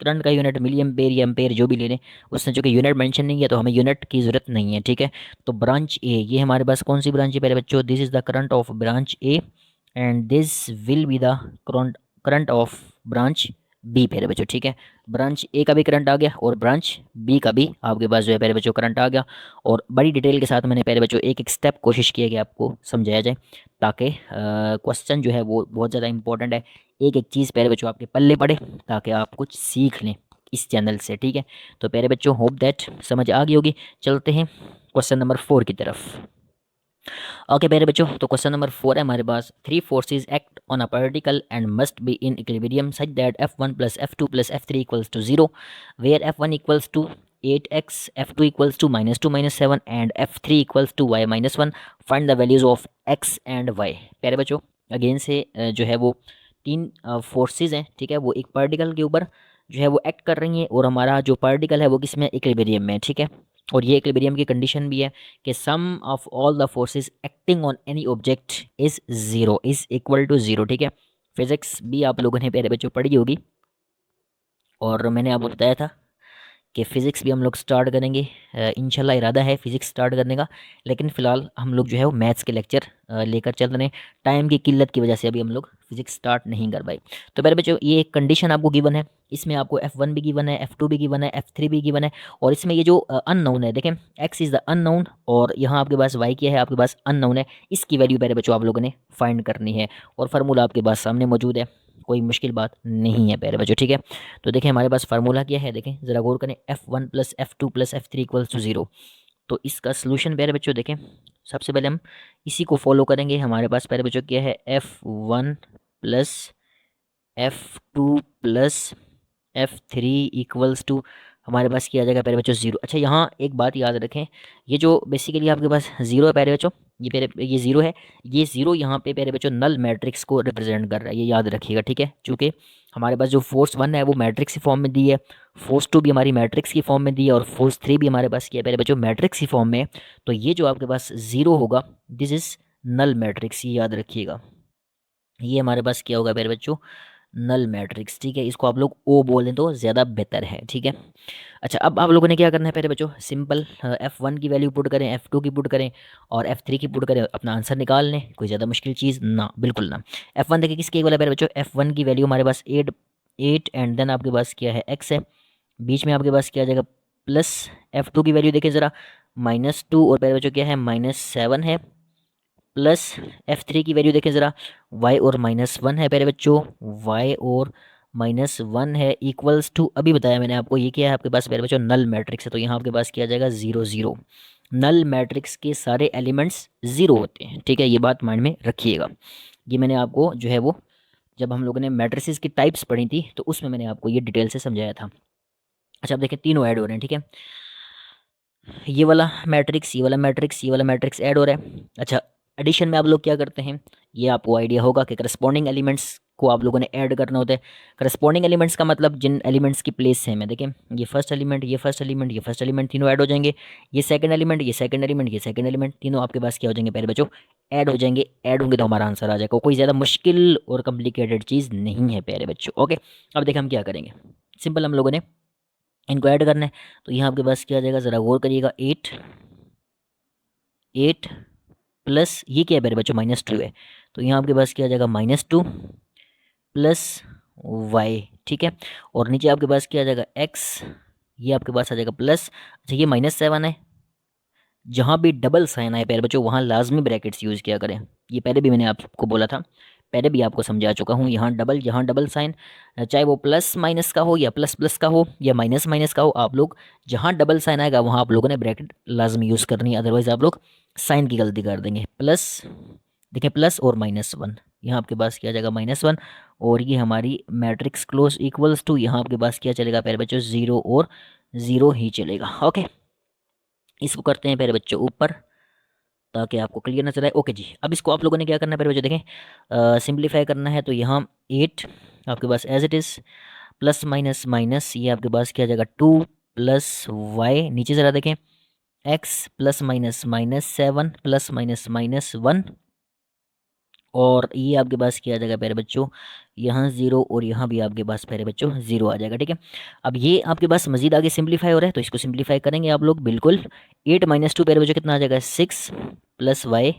करंट का यूनिट मिली एम्पेयर या एम्पेयर जो भी ले लें, उसने जो कि यूनिट मेंशन नहीं है तो हमें यूनिट की ज़रूरत नहीं है। ठीक है, तो ब्रांच ए, ये हमारे पास कौन सी ब्रांच है पहले बच्चों, this is the current of branch A and this will be the current of branch B पहले बच्चों। ठीक है, ब्रांच ए का भी करंट आ गया और ब्रांच बी का भी आपके पास जो है पहले बच्चों करंट आ गया। और बड़ी डिटेल के साथ मैंने पहले बच्चों एक एक स्टेप कोशिश किया कि आपको समझाया जाए, ताकि क्वेश्चन जो है वो बहुत ज़्यादा इंपॉर्टेंट है। एक एक चीज़ पहले बच्चों आपके पल्ले पड़े ताकि आप कुछ सीख लें इस चैनल से। ठीक है, तो पहले बच्चों होप दैट समझ आ गई होगी। चलते हैं क्वेश्चन नंबर 4 की तरफ। ओके प्यारे बच्चों, तो क्वेश्चन नंबर 4 है हमारे पास, 3 forces act on a particle and must be in equilibrium such that F1 + F2 + F3 = 0 where F1 = 8x, f2 equals to -2 -7 and f3 equals to y -1। Find the values of x and y। प्यारे बच्चों again से जो है वो तीन forces हैं, ठीक है, वो एक पार्टिकल के ऊपर जो है वो एक्ट कर रही हैं, और हमारा जो पार्टिकल है वो किस में, इक्विलिब्रियम में, ठीक है। और ये इक्विलिब्रियम की कंडीशन भी है कि sum of all the forces acting on any object is zero, is equal to zero, ठीक है। फिजिक्स भी आप लोगों ने प्यारे बच्चों पढ़ी होगी, और मैंने आपको बताया था कि फ़िज़िक्स भी हम लोग स्टार्ट करेंगे। इंशाल्लाह इरादा है फ़िज़िक्स स्टार्ट करने का, लेकिन फ़िलहाल हम लोग जो है वो मैथ्स के लेक्चर लेकर चल रहे हैं। टाइम की किल्लत की वजह से अभी हम लोग फ़िज़िक्स स्टार्ट नहीं कर पाए। तो मेरे बच्चों ये एक कंडीशन आपको गिवन है, इसमें आपको F1 भी गिवन है, F2 भी गिवन है, F3 भी गिवन है, और इसमें ये जो अननोन है, देखें x इज़ द अननोन, और यहाँ आपके पास y क्या है, आपके पास अननोन है। इसकी वैल्यू मेरे बच्चों आप लोगों ने फाइंड करनी है, और फार्मूला आपके पास सामने मौजूद है, कोई मुश्किल बात नहीं है प्यारे बच्चों, ठीक है। तो देखें हमारे पास फार्मूला क्या है, देखें ज़रा गौर करें, F1 plus F2 plus F3 equals to 0। तो इसका सोल्यूशन प्यारे बच्चों देखें, सबसे पहले हम इसी को फॉलो करेंगे। हमारे पास प्यारे बच्चों क्या है, F1 plus F2 plus F3 equals to हमारे पास किया जाएगा प्यारे बच्चों 0। अच्छा यहाँ एक बात याद रखें, ये जो बेसिकली आपके पास 0 है प्यारे बच्चों, ये 0 है, ये 0 यहाँ पे प्यारे बच्चों नल मैट्रिक्स को रिप्रेजेंट कर रहा है, ये याद रखिएगा, ठीक है। चूँकि हमारे पास जो फोर्स 1 है वो मैट्रिक्स की फॉर्म में दी है, फोर्स 2 भी हमारी मैट्रिक्स की फॉर्म में दी है, और फोर्स 3 भी हमारे पास किया है प्यारे बच्चों मैट्रिक्स की फॉर्म में। तो ये जो आपके पास 0 होगा, दिस इज़ नल मैट्रिक्स, ये याद रखिएगा। ये हमारे पास क्या होगा प्यारे बच्चों, नल मैट्रिक्स, ठीक है। इसको आप लोग ओ बोलें तो ज़्यादा बेहतर है, ठीक है। अच्छा अब आप लोगों ने क्या करना है प्यारे बच्चों, सिंपल F1 की वैल्यू पुट करें, F2 की पुट करें, और F3 की पुट करें, अपना आंसर निकाल लें। कोई ज़्यादा मुश्किल चीज़ ना, बिल्कुल ना। F1 देखिए किसके इक्वल है प्यारे बच्चों, F1 की वैल्यू हमारे पास 8 8 एंड देन आपके पास क्या है, x है, बीच में आपके पास क्या आ जाएगा प्लस। F2 की वैल्यू देखिए ज़रा -2, और प्यारे बच्चों क्या है -7 है, प्लस F3 की वैल्यू देखें ज़रा, y और -1 है प्यारे बच्चों, y और -1 है, इक्वल्स टू, अभी बताया मैंने आपको ये क्या है आपके पास प्यारे बच्चों, नल मैट्रिक्स है। तो यहाँ आपके पास किया जाएगा 0 0। नल मैट्रिक्स के सारे एलिमेंट्स 0 होते हैं, ठीक है, ये बात माइंड में रखिएगा। ये मैंने आपको जो है वो जब हम लोगों ने मैट्रिसेस की टाइप्स पढ़ी थी तो उसमें मैंने आपको ये डिटेल से समझाया था। अच्छा अब देखें तीनों ऐड हो रहे हैं, ठीक है, ये वाला मैट्रिक्स, ये वाला मैट्रिक्स, ये वाला मैट्रिक्स ऐड हो रहा है। अच्छा एडिशन में आप लोग क्या करते हैं, ये आपको आइडिया होगा कि करस्पॉन्डिंग एलिमेंट्स को आप लोगों ने ऐड करना होता है। करस्पॉन्डिंग एलिमेंट्स का मतलब जिन एलिमेंट्स की प्लेस सेम है, देखें ये फर्स्ट एलिमेंट, ये फर्स्ट एलिमेंट, ये फर्स्ट एलिमेंट, तीनों ऐड हो जाएंगे। ये सेकंड एलिमेंट, ये सेकंड एलिमेंट, ये सेकंड एलिमेंट, तीनों आपके पास क्या हो जाएंगे प्यारे बच्चों, ऐड हो जाएंगे। ऐड होंगे तो हमारा आंसर आ जाएगा, कोई ज़्यादा मुश्किल और कॉम्प्लिकेटेड चीज़ नहीं है प्यारे बच्चों। ओके अब देखें हम क्या करेंगे, सिंपल हम लोगों ने इनको ऐड करना है। तो यहाँ आपके पास क्या आ जाएगा, ज़रा गौर करिएगा, 8 प्लस ये क्या है मेरे बच्चों, -2 है, तो यहाँ आपके पास क्या आ जाएगा -2 प्लस y, ठीक है। और नीचे आपके पास क्या आ जाएगा x, ये आपके पास आ जाएगा प्लस। अच्छा ये -7 है, जहाँ भी डबल साइन आए प्यारे बच्चों वहाँ लाजमी ब्रैकेट्स यूज़ किया करें। ये पहले भी मैंने आपको बोला था, पहले भी आपको समझा चुका हूँ। यहाँ डबल साइन, चाहे वो प्लस माइनस का हो या प्लस प्लस का हो या माइनस माइनस का हो, आप लोग जहाँ डबल साइन आएगा वहाँ आप लोगों ने ब्रैकेट लाजमी यूज़ करनी है, अदरवाइज़ आप लोग साइन की गलती कर देंगे। प्लस देखें, प्लस और -1, यहाँ आपके पास क्या आ जाएगा -1, और ये हमारी मैट्रिक्स क्लोज इक्वल्स टू, यहाँ आपके पास क्या चलेगा प्यारे बच्चों, 0 और 0 ही चलेगा। ओके इसको करते हैं प्यारे बच्चों ऊपर, ताकि आपको क्लियर नजर आए। ओके जी, अब इसको आप लोगों ने क्या करना है प्यारे बच्चों, देखें सिंप्लीफाई करना है। तो यहाँ 8 आपके पास as it is, plus minus minus, ये आपके पास क्या आ जाएगा 2 प्लस वाई, नीचे ज़रा देखें x plus minus -7 plus minus -1, और ये आपके पास क्या आ जाएगा प्यारे बच्चों, यहाँ 0 और यहाँ भी आपके पास प्यारे बच्चों 0 आ जाएगा, ठीक है। अब ये आपके पास मजीद आगे सिंप्लीफाई हो रहा है, तो इसको सिंप्लीफाई करेंगे आप लोग बिल्कुल। 8 - 2 प्यारे बच्चों कितना आ जाएगा, 6 प्लस वाई,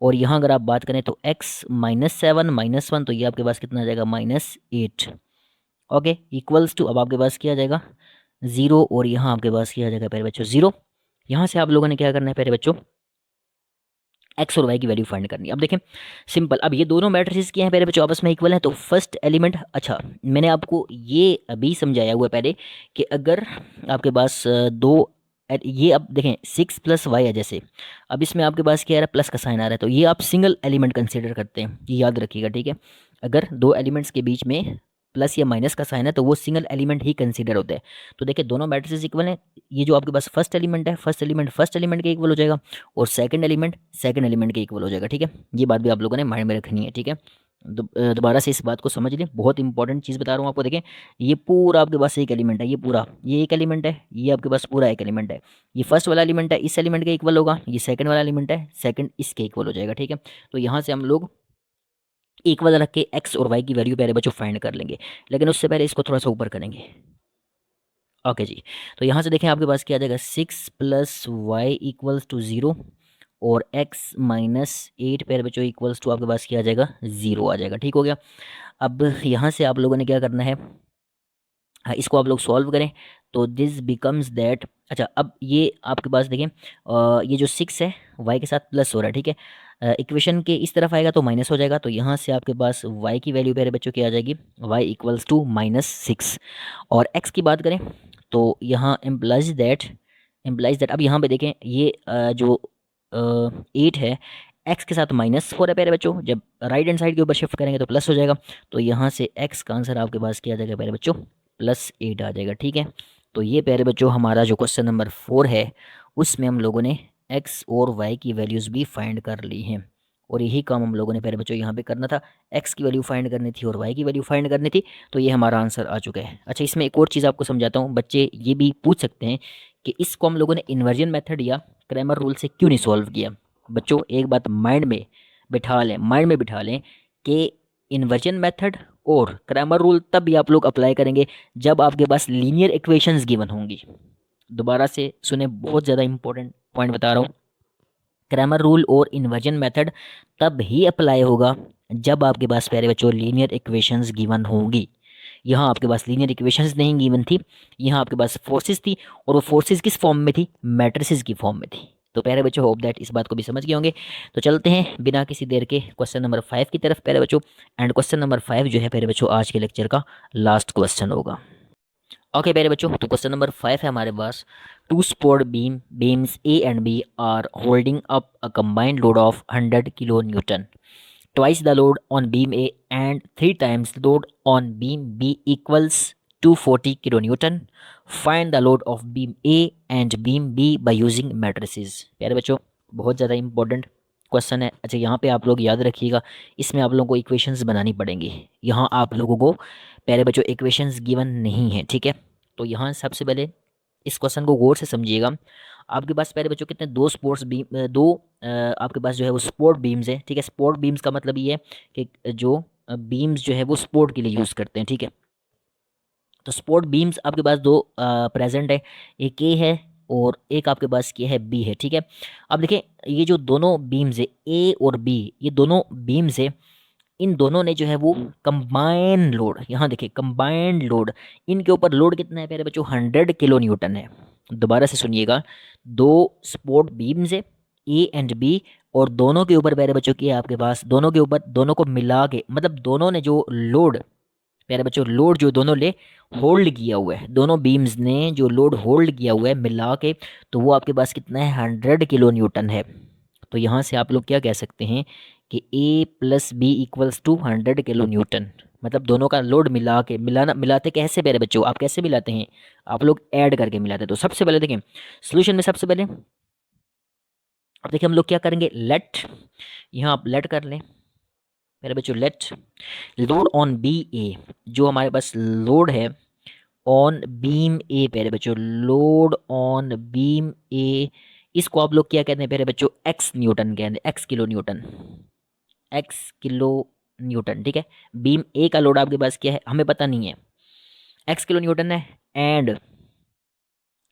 और यहाँ अगर आप बात करें तो x -7 -1, तो ये आपके पास कितना आ जाएगा -8। ओके इक्वल्स टू, अब आपके पास क्या आ जाएगा 0, और यहाँ आपके पास क्या आ जाएगा प्यारे बच्चों 0। यहाँ से आप लोगों ने क्या करना है प्यारे बच्चों, एक्स और वाई की वैल्यू फाइंड करनी है। अब देखें सिंपल, अब ये दोनों मैट्रिसेस क्या हैं प्यारे बच्चों, आपस में इक्वल हैं, तो फर्स्ट एलिमेंट, अच्छा मैंने आपको ये अभी समझाया हुआ पहले कि अगर आपके पास दो ये, अब देखें 6 प्लस वाई है, जैसे अब इसमें आपके पास क्या आ रहा है, प्लस का साइन आ रहा है, तो ये आप सिंगल एलिमेंट कंसिडर करते हैं, ये याद रखिएगा, ठीक है। अगर दो एलिमेंट्स के बीच में प्लस या माइनस का साइन है तो वो सिंगल एलिमेंट ही कंसीडर होता है। तो देखिए दोनों मैट्रिसेस इक्वल हैं। ये जो आपके पास फर्स्ट एलिमेंट है, फर्स्ट एलिमेंट के इक्वल हो जाएगा, और सेकंड एलिमेंट के इक्वल हो जाएगा। ठीक है, ये बात भी आप लोगों ने माइंड में रखनी है। ठीक है, दोबारा से इस बात को समझ लें, बहुत इंपॉर्टेंट चीज़ बता रहा हूँ आपको। देखें, ये पूरा आपके पास एक एलिमेंट है, ये पूरा ये एक एलिमेंट है, ये आपके पास पूरा एक एलिमेंट है। ये फर्स्ट वाला एलिमेंट है, इस एलिमेंट के इक्वल होगा। ये सेकंड वाला एलिमेंट है, सेकंड इसके इक्वल हो जाएगा। ठीक है, तो यहाँ से हम लोग इक्वल रख के एक्स और वाई की वैल्यू पहले बच्चों फाइंड कर लेंगे, लेकिन उससे पहले इसको थोड़ा सा ऊपर करेंगे। ओके जी, तो यहाँ से देखें आपके पास क्या आ जाएगा, 6 + y = 0 और x - 8 प्यारे बच्चों इक्वल्स टू आपके पास क्या आ जाएगा, 0 आ जाएगा। ठीक हो गया। अब यहाँ से आप लोगों ने क्या करना है, हाँ, इसको आप लोग सॉल्व करें तो दिस बिकम्स दैट। अच्छा, अब ये आपके पास देखें, ये जो 6 है y के साथ प्लस हो रहा है। ठीक है, इक्वेशन के इस तरफ आएगा तो माइनस हो जाएगा, तो यहाँ से आपके पास y की वैल्यू प्यारे बच्चों क्या आ जाएगी, y = -6। और x की बात करें तो यहाँ इम्प्लाइज दैट अब यहाँ पे देखें, ये जो 8 है x के साथ -4 है प्यारे बच्चों, जब राइट हैंड साइड के ऊपर शिफ्ट करेंगे तो प्लस हो जाएगा। तो यहाँ से x का आंसर आपके पास क्या आ जाएगा प्यारे बच्चों, +8 आ जाएगा। ठीक है, तो ये प्यारे बच्चों हमारा जो क्वेश्चन नंबर 4 है उसमें हम लोगों ने x और y की वैल्यूज़ भी फाइंड कर ली हैं, और यही काम हम लोगों ने प्यारे बच्चों यहाँ पे करना था। x की वैल्यू फाइंड करनी थी और y की वैल्यू फाइंड करनी थी, तो ये हमारा आंसर आ चुका है। अच्छा, इसमें एक और चीज़ आपको समझाता हूँ। बच्चे ये भी पूछ सकते हैं कि इसको हम लोगों ने इन्वर्जन मेथड या क्रैमर रूल से क्यों नहीं सॉल्व किया। बच्चों एक बात माइंड में बिठा लें कि इन्वर्जन मेथड और क्रैमर रूल तब भी आप लोग अप्लाई करेंगे जब आपके पास लीनियर इक्वेशंस गिवन होंगी। दोबारा से सुने, बहुत ज़्यादा इंपॉर्टेंट पॉइंट बता रहा हूँ। क्रैमर रूल और इन्वर्जन मेथड तब ही अप्लाई होगा जब आपके पास प्यारे बच्चों लीनियर इक्वेशंस गिवन होंगी। यहाँ आपके पास लीनियर इक्वेशंस नहीं गिवन थी, यहाँ आपके पास फोर्सेस थी, और वो फोर्सेस किस फॉर्म में थी, मैट्रिसेस की फॉर्म में थी। तो प्यारे बच्चों होप दैट इस बात को भी समझ गए होंगे। तो चलते हैं बिना किसी देर के क्वेश्चन नंबर 5 की तरफ प्यारे बच्चों। एंड क्वेश्चन नंबर 5 जो है प्यारे बच्चों आज के लेक्चर का लास्ट क्वेश्चन होगा। ओके प्यारे बच्चों, तो क्वेश्चन नंबर 5 है हमारे पास। Two support beams A and B are holding up a combined load of 100 kilo newton, twice the load on beam A and 3 times load on beam B equals 240 kilonewton. Find the load of beam A and beam B by using matrices। प्यारे बच्चों बहुत ज़्यादा important question है। अच्छा, यहाँ पे आप लोग याद रखिएगा, इसमें आप लोगों को इक्वेशंस बनानी पड़ेंगी। यहाँ आप लोगों को प्यारे बच्चों इक्वेशंस गिवन नहीं है। ठीक है, तो यहाँ सबसे पहले इस क्वेश्चन को गौर से समझिएगा। आपके पास प्यारे बच्चों कितने, दो स्पोर्ट्स बीम, दो आपके पास जो है वो स्पोर्ट बीम्स है। ठीक है, स्पोर्ट बीम्स का मतलब ये है कि जो बीम्स जो है वो स्पोर्ट के लिए यूज़ करते हैं। ठीक है, तो स्पोर्ट बीम्स आपके पास दो प्रेजेंट है, एक ए है और एक आपके पास क्या है, बी है। ठीक है, अब देखें ये जो दोनों बीम्स है ए और बी, ये दोनों बीम्स है, इन दोनों ने जो है वो कंबाइंड लोड, यहाँ देखिए कंबाइंड लोड, इनके ऊपर लोड कितना है प्यारे बच्चों, 100 किलो न्यूटन है। दोबारा से सुनिएगा, दो स्पोर्ट बीम्स है ए एंड बी, और दोनों के ऊपर प्यारे बच्चों की आपके पास, दोनों के ऊपर, दोनों को मिला के, मतलब दोनों ने जो लोड प्यारे बच्चों, लोड जो दोनों ले होल्ड किया हुआ है, दोनों बीम्स ने जो लोड होल्ड किया हुआ है मिला के, तो वो आपके पास कितना है, 100 किलो न्यूटन है। तो यहाँ से आप लोग क्या कह सकते हैं कि A + B = 100 किलो न्यूटन, मतलब दोनों का लोड मिला के, मिलाते कैसे प्यारे बच्चों, आप कैसे मिलाते हैं, आप लोग ऐड करके मिलाते हैं। तो सबसे पहले देखें सोल्यूशन में, सबसे पहले अब देखिए हम लोग क्या करेंगे, लेट, यहाँ आप लेट कर लें मेरे बच्चों, लेट लोड ऑन बी ए, जो हमारे पास लोड है ऑन बीम ए प्यारे बच्चों, लोड ऑन बीम ए, इसको आप लोग क्या कहते हैं प्यारे बच्चों, एक्स न्यूटन कहते हैं, x kilo Newton, x kilo newton. ठीक है, बीम ए का लोड आपके पास क्या है हमें पता नहीं है, एक्स किलो न्यूटन है, and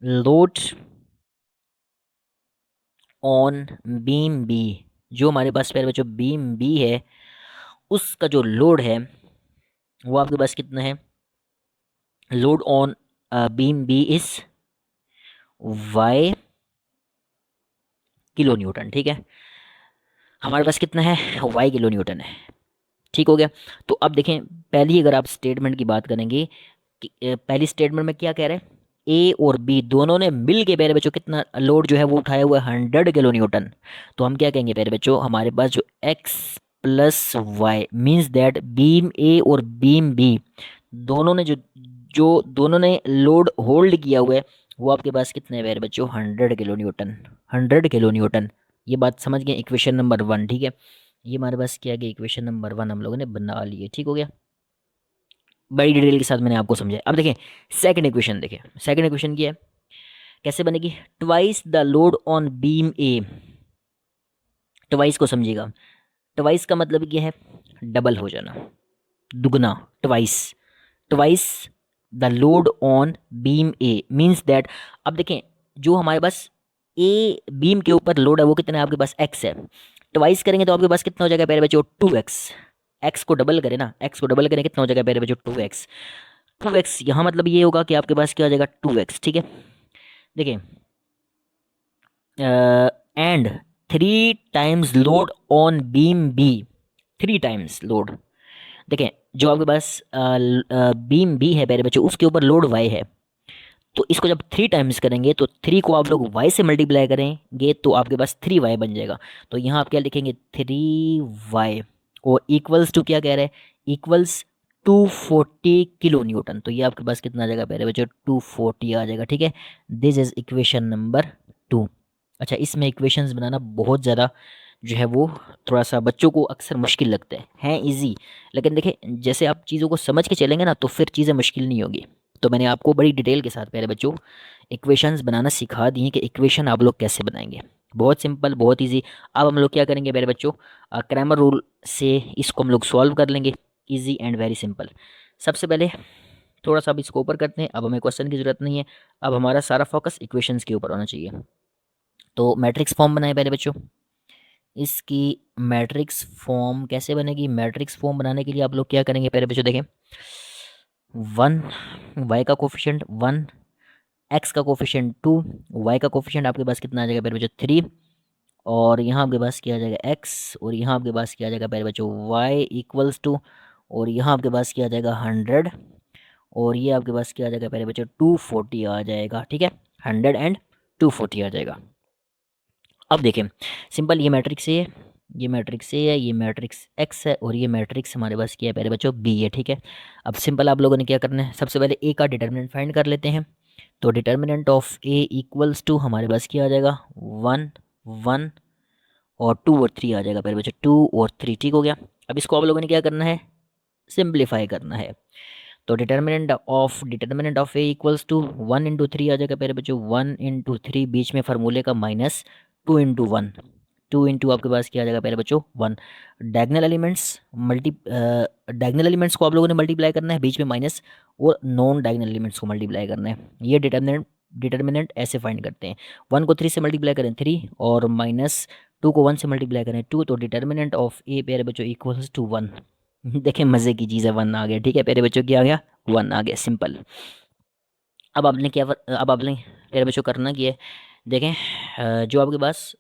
load on beam B, जो हमारे पास प्यारे बच्चों बीम बी है उसका जो लोड है वो आपके पास कितना है, load on beam B is y kilo newton. ठीक है, हमारे पास कितना है, y किलो न्यूटन है। ठीक हो गया। तो अब देखें, पहली अगर आप स्टेटमेंट की बात करेंगे कि पहली स्टेटमेंट में क्या कह रहे हैं, ए और बी दोनों ने मिल के प्यारे बच्चों कितना लोड जो है वो उठाया हुआ है, 100 किलो न्यूटन। तो हम क्या कहेंगे प्यारे बच्चों, हमारे पास जो x + y means that beam ए और बीम बी दोनों ने जो दोनों ने लोड होल्ड किया हुआ है वो आपके पास कितने है मेरे बच्चों, 100 किलो न्यूटन। 100 kilo Newton. ये बात समझ गए, इक्वेशन नंबर 1। ठीक है, ये हमारे पास क्या गया, इक्वेशन नंबर 1 हम लोगों ने बना लिए। ठीक हो गया, बड़ी डिटेल के साथ मैंने आपको समझाया। अब देखें सेकंड इक्वेशन, देखें सेकंड इक्वेशन क्या है, कैसे बनेगी, twice the load on beam A. Twice को समझिएगा, ट्वाइस का मतलब क्या है, डबल हो जाना, दुगना, twice. Twice the load on beam A means that, अब देखें जो हमारे पास ए बीम के ऊपर लोड है वो कितना है आपके पास, एक्स है। ट्वाइस करेंगे तो आपके पास कितना हो जाएगा प्यारे बच्चों, 2x। एक्स को डबल करें ना, एक्स को डबल करें कितना हो जाएगा प्यारे बच्चों, 2x। 2x यहाँ मतलब ये होगा कि आपके पास क्या हो जाएगा, 2x। ठीक है, देखिए and 3 times load on beam B. 3 times load, देखें जो आपके पास बीम बी है प्यारे बच्चों उसके ऊपर लोड वाई है, तो इसको जब 3 टाइम्स करेंगे तो 3 को आप लोग y से मल्टीप्लाई करेंगे तो आपके पास 3y बन जाएगा। तो यहाँ आप क्या लिखेंगे, 3y, और इक्वल्स टू क्या कह रहे हैं, इक्वल्स 240 किलो न्यूटन। तो ये आपके पास कितना आ जाएगा प्यारे बच्चों, 240 आ जाएगा। ठीक है, दिस इज इक्वेशन नंबर 2। अच्छा, इसमें इक्वेशंस बनाना बहुत ज़्यादा जो है वो थोड़ा सा बच्चों को अक्सर मुश्किल लगता है इजी, लेकिन देखिए जैसे आप चीज़ों को समझ के चलेंगे ना तो फिर चीज़ें मुश्किल नहीं होगी। तो मैंने आपको बड़ी डिटेल के साथ पहले बच्चों इक्वेशंस बनाना सिखा दी हैं कि इक्वेशन आप लोग कैसे बनाएंगे, बहुत सिंपल बहुत इजी। अब हम लोग क्या करेंगे मेरे बच्चों, क्रैमर रूल से इसको हम लोग सॉल्व कर लेंगे, इजी एंड वेरी सिंपल। सबसे पहले थोड़ा सा अब इसको ऊपर करते हैं, अब हमें क्वेश्चन की ज़रूरत नहीं है, अब हमारा सारा फोकस इक्वेशंस के ऊपर होना चाहिए। तो मैट्रिक्स फॉर्म बनाए पहले बच्चों, इसकी मैट्रिक्स फॉर्म कैसे बनेगी, मैट्रिक्स फॉर्म बनाने के लिए आप लोग क्या करेंगे पहले बच्चों, देखें 1 y का कोफिशिएंट 1, x का कोफिशिएंट 2, y का कोफिशिएंट आपके पास कितना आ जाएगा पहले बच्चों 3, और यहाँ आपके पास क्या आ जाएगा x, और यहाँ आपके पास क्या आ जाएगा पहले बच्चों y इक्वल्स टू, और यहाँ आपके पास क्या आ जाएगा 100, और ये आपके पास क्या आ जाएगा पहले बच्चों 240 आ जाएगा। ठीक है, 100 एंड 240 आ जाएगा। अब देखें सिंपल, ये मैट्रिक्स ए है, ये मैट्रिक्स ए है, ये मैट्रिक्स एक्स है, और ये मैट्रिक्स हमारे पास क्या है पहले बच्चों, बी है। ठीक है, अब सिंपल आप लोगों ने क्या करना है, सबसे पहले ए का डिटर्मिनेंट फाइंड कर लेते हैं। तो determinant of A equals to हमारे पास क्या आ जाएगा, 1 1 और 2 और 3 आ जाएगा पहले बच्चों, 2 और 3। ठीक हो गया, अब इसको आप लोगों ने क्या करना है, सिंप्लीफाई करना है। तो determinant of A equals to 1 into 3 आ जाएगा पहले बच्चों, 1 इंटू 3 बीच में फार्मूले का माइनस 2 इंटू 1, 2 इंटू आपके पास क्या आ जाएगा पहले बच्चों 1। डायगनल एलिमेंट्स को आप लोगों ने मल्टीप्लाई करना है बीच में माइनस, और नॉन डायगनल एलिमेंट्स को मल्टीप्लाई करना है। ये डिटर्मिनेंट ऐसे फाइंड करते हैं, 1 को 3 से मल्टीप्लाई करें 3, और माइनस 2 को 1 से मल्टीप्लाई करें 2, तो डिटर्मिनेंट ऑफ ए प्यारे बच्चों इक्वल्स टू 1। देखें मज़े की चीज़ है, 1 आ गया। ठीक है प्यारे बच्चों, क्या आ गया, 1 आ गया, सिंपल। अब आपने प्यारे बच्चों करना क्या है, देखें जो आपके पास